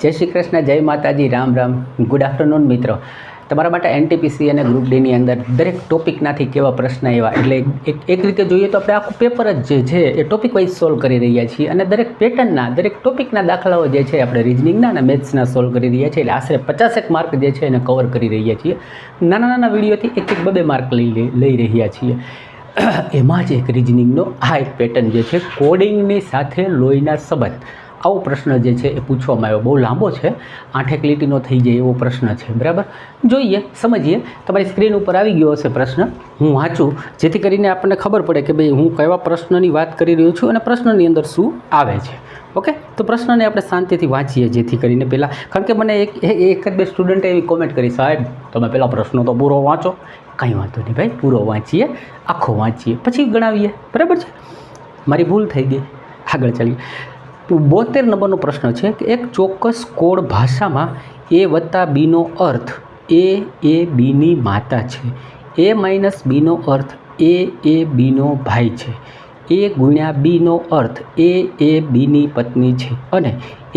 જય શ્રી કૃષ્ણ, જય માતાજી, રામ રામ, ગુડ આફ્ટરનૂન મિત્રો. તમારા માટે એનટીપીસી અને ગ્રુપ ડીની અંદર દરેક ટોપિકનાથી કેવા પ્રશ્ન એવા, એટલે એક રીતે જોઈએ તો આપણે આખું પેપર જ જે છે એ ટોપિક વાઇઝ સોલ્વ કરી રહ્યા છીએ અને દરેક પેટર્નના, દરેક ટોપિકના દાખલાઓ જે છે આપણે રિઝનિંગના અને મેથ્સના સોલ્વ કરી રહ્યા છીએ. એટલે આશરે 50 માર્ક જે છે એને કવર કરી રહ્યા છીએ. નાના નાના વિડીયોથી એક બે માર્ક લઈ રહ્યા છીએ. એમાં જ એક રિઝનિંગનો આ એક પેટર્ન જે છે, કોડિંગની સાથે લોહીના સંબંધ. આવો પ્રશ્ન જે છે એ પૂછવામાં આવ્યો. બહુ લાંબો છે, 8 લીટીનો થઈ જાય એવો પ્રશ્ન છે. બરાબર, જોઈએ, સમજીએ. તમારી સ્ક્રીન ઉપર આવી ગયો હશે પ્રશ્ન. હું વાંચું જેથી કરીને આપણને ખબર પડે કે ભાઈ હું કેવા પ્રશ્નની વાત કરી રહ્યો છું અને પ્રશ્નની અંદર શું આવે છે. ઓકે, તો પ્રશ્નને આપણે શાંતિથી વાંચીએ જેથી કરીને પહેલાં, કારણ કે મને એક બે સ્ટુડન્ટે એવી કોમેન્ટ કરી, સાહેબ તમે પહેલાં પ્રશ્નો તો પૂરો વાંચો. કાંઈ વાંધો નહીં ભાઈ, પૂરો વાંચીએ, આખો વાંચીએ, પછી ગણાવીએ. બરાબર છે, મારી ભૂલ થઈ ગઈ. આગળ ચાલીએ. 72 નંબરનો પ્રશ્ન છે કે એક ચોક્કસ કોડ ભાષામાં A + Bનો અર્થ A Bની માતા છે, A - Bનો અર્થ A Bનો ભાઈ છે, A × Bનો અર્થ A Bની પત્ની છે અને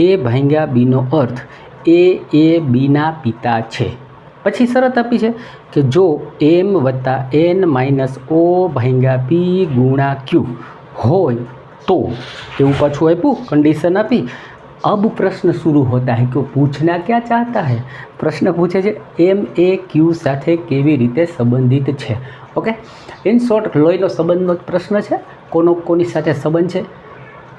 A / Bનો અર્થ A Bના પિતા છે. પછી શરત આપી છે કે જો M + N - O / P × Q હોય तो એવું પાછું આપ્યું, कंडीशन આપી. अब प्रश्न शुरू होता है कि पूछना क्या चाहता है. प्रश्न पूछे છે M A Q સાથે કેવી રીતે સંબંધિત છે. ઓકે, ઇન શોર્ટ લોહીનો સંબંધનો પ્રશ્ન છે, કોની સાથે સંબંધ છે.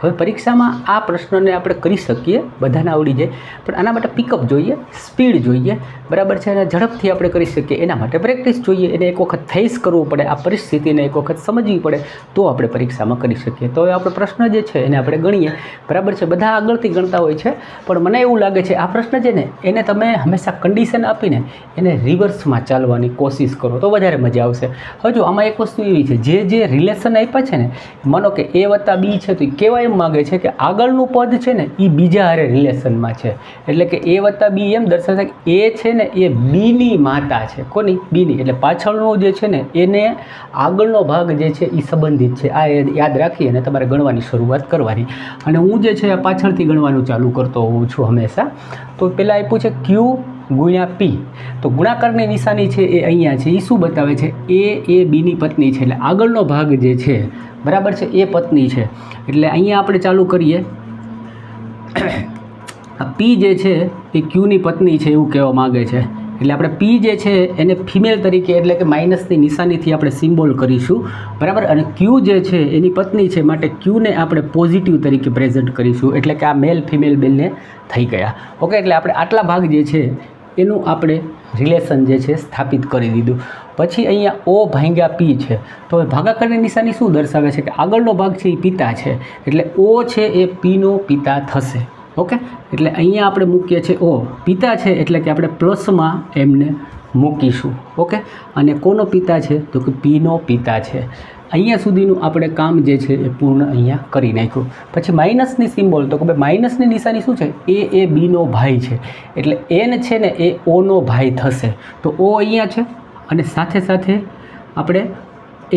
હવે પરીક્ષામાં આ પ્રશ્નને આપણે કરી શકીએ, બધાને આવડી જાય, પણ આના માટે પિકઅપ જોઈએ, સ્પીડ જોઈએ. બરાબર છે, અને ઝડપથી આપણે કરી શકીએ એના માટે પ્રેક્ટિસ જોઈએ. એને એક વખત ફેસ કરવું પડે, આ પરિસ્થિતિને એક વખત સમજવી પડે, તો આપણે પરીક્ષામાં કરી શકીએ. તો હવે આપણો પ્રશ્ન જે છે એને આપણે ગણીએ. બરાબર છે, બધા આગળથી ગણતા હોય છે, પણ મને એવું લાગે છે આ પ્રશ્ન છે ને એને તમે હંમેશા કન્ડિશન આપીને એને રિવર્સમાં ચાલવાની કોશિશ કરો તો વધારે મજા આવશે. હજુ આમાં એક વસ્તુ એવી છે, જે રિલેશન આપ્યા છે ને, માનો કે A + B છે તો એ કેવા માગે છે કે આગળનું પદ છે ને એ બીજા હારે રિલેશનમાં છે. એટલે કે A + B એમ દર્શાવે છે કે A છે ને એ Bની માતા છે. કોની? Bની. એટલે પાછળનો જે છે ને એને આગળનો ભાગ જે છે એ સંબંધિત છે. આ યાદ રાખી અને તમારે ગણવાની શરૂઆત કરવાની. અને હું જે છે આ પાછળથી ગણવાનું ચાલુ કરતો હોઉં છું હંમેશા. તો પહેલાં આપ્યું છે Q × P, તો ગુણાકારની નિશાની છે એ અહીંયા છે. એ શું બતાવે છે? A Bની પત્ની છે, એટલે આગળનો ભાગ જે છે, બરાબર છે, એ પત્ની છે. એટલે અહીંયા આપણે ચાલુ કરીએ. આ P જે છે એ Qની પત્ની છે એવું કહેવા માગે છે. એટલે આપણે P જે છે એને ફિમેલ તરીકે, એટલે કે માઇનસની નિશાનીથી આપણે સિમ્બોલ કરીશું. બરાબર, અને Q જે છે એની પત્ની છે, માટે Qને આપણે પોઝિટિવ તરીકે પ્રેઝન્ટ કરીશું. એટલે કે આ મેલ ફિમેલ બંને થઈ ગયા. ઓકે, એટલે આપણે આટલા ભાગ જે છે એનું આપણે રિલેશન જે છે સ્થાપિત કરી દીધું. પછી અહીંયા O / P છે, તો હવે ભાગાકારની નિશાની શું દર્શાવે છે કે આગળનો ભાગ છે એ પિતા છે, એટલે O છે એ Pનો પિતા થશે. ઓકે, એટલે અહીંયા આપણે મૂકીએ છીએ O પિતા છે, એટલે કે આપણે પ્લસમાં એમને મૂકીશું. ઓકે, અને કોનો પિતા છે તો કે Pનો પિતા છે. અહીંયા સુધીનું આપણે કામ જે છે એ પૂર્ણ અહીંયા કરી નાખ્યું. પછી માઇનસની સિમ્બોલ, તો કે ભાઈ માઇનસની નિશાની શું છે? A Bનો ભાઈ છે, એટલે N છે ને એ Oનો ભાઈ થશે. તો O અહીંયા છે અને સાથે સાથે આપણે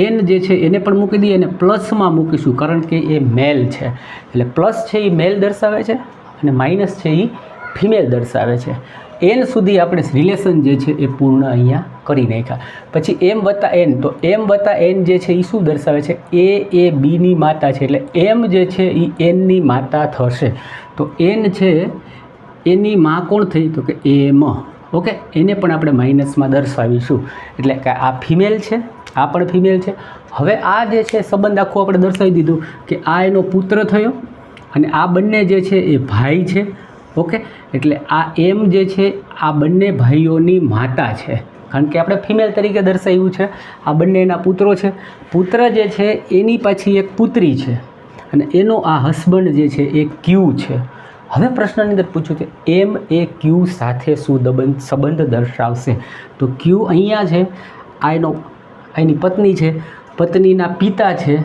N જે છે એને પણ મૂકી દઈએ અને પ્લસમાં મૂકીશું, કારણ કે એ મેલ છે. એટલે પ્લસ છે એ મેલ દર્શાવે છે અને માઇનસ છે એ ફિમેલ દર્શાવે છે. N સુધી આપણે રિલેશન જે છે એ પૂર્ણ અહીંયા કરી નાખ્યા. પછી M + N, તો M + N જે છે એ શું દર્શાવે છે? A Bની માતા છે, એટલે M જે છે એ Nની માતા થશે. તો N છે એની માં કોણ થઈ? તો કે M. ઓકે, એને પણ આપણે માઇનસમાં દર્શાવીશું. એટલે કે આ ફિમેલ છે, આ પણ ફિમેલ છે. હવે આ જે છે સંબંધ આખું આપણે દર્શાવી દીધું કે આ એનો પુત્ર થયો અને આ બંને જે છે એ ભાઈ છે. ઓકે, એટલે આ M જે છે આ બંને ભાઈઓની માતા છે, કારણ કે આપણે ફિમેલ તરીકે દર્શાવ્યું છે. આ બંને એના પુત્રો છે. પુત્ર જે છે એની પાછી એક પુત્રી છે અને એનો આ હસબન્ડ જે છે એ Q છે. હવે પ્રશ્નની અંદર પૂછ્યું છે M એ Q સાથે શું સંબંધ દર્શાવશે? તો Q અહીંયા છે, એની પત્ની છે, પત્નીના પિતા છે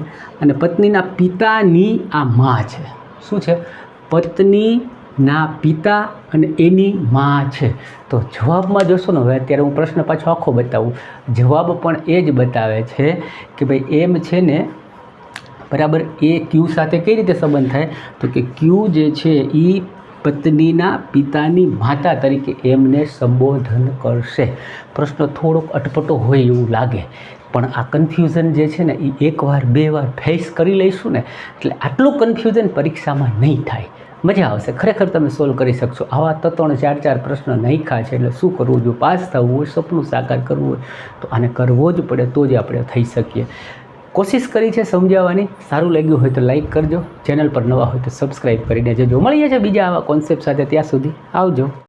અને પત્નીના પિતાની આ માં છે. શું છે? પત્નીના પિતા અને એની માં છે. તો જવાબમાં જોશો ને, હવે અત્યારે હું પ્રશ્ન પાછો આખો બતાવું, જવાબ પણ એ જ બતાવે છે કે ભાઈ M છે ને, બરાબર, એ Q સાથે કઈ રીતે સંબંધ થાય? તો કે Q જે છે એ પત્નીના પિતાની માતા તરીકે એમને સંબોધન કરશે? પ્રશ્ન થોડોક અટપટો હોય એવું લાગે, પણ આ કન્ફ્યુઝન જે છે ને એ એકવાર બે વાર ફેસ કરી લઈશું ને એટલે આટલું કન્ફ્યુઝન પરીક્ષામાં નહીં થાય. મજા આવશે, ખરેખર તમે સોલ્વ કરી શકશો. આવા 3-4 પ્રશ્નો નાખ્યા છે એટલે શું કરવું? જો પાસ થવું હોય, સપનું સાકાર કરવું હોય તો આને કરવો જ પડે, તો જ આપણે થઈ શકીએ. કોશિશ કરી છે સમજાવવાની. સારું લાગ્યું હોય તો લાઈક કરજો, ચેનલ પર નવા હોય તો સબસ્ક્રાઈબ કરીને જજો. મળીએ છીએ બીજા આવા કોન્સેપ્ટ સાથે. ત્યાં સુધી આવજો.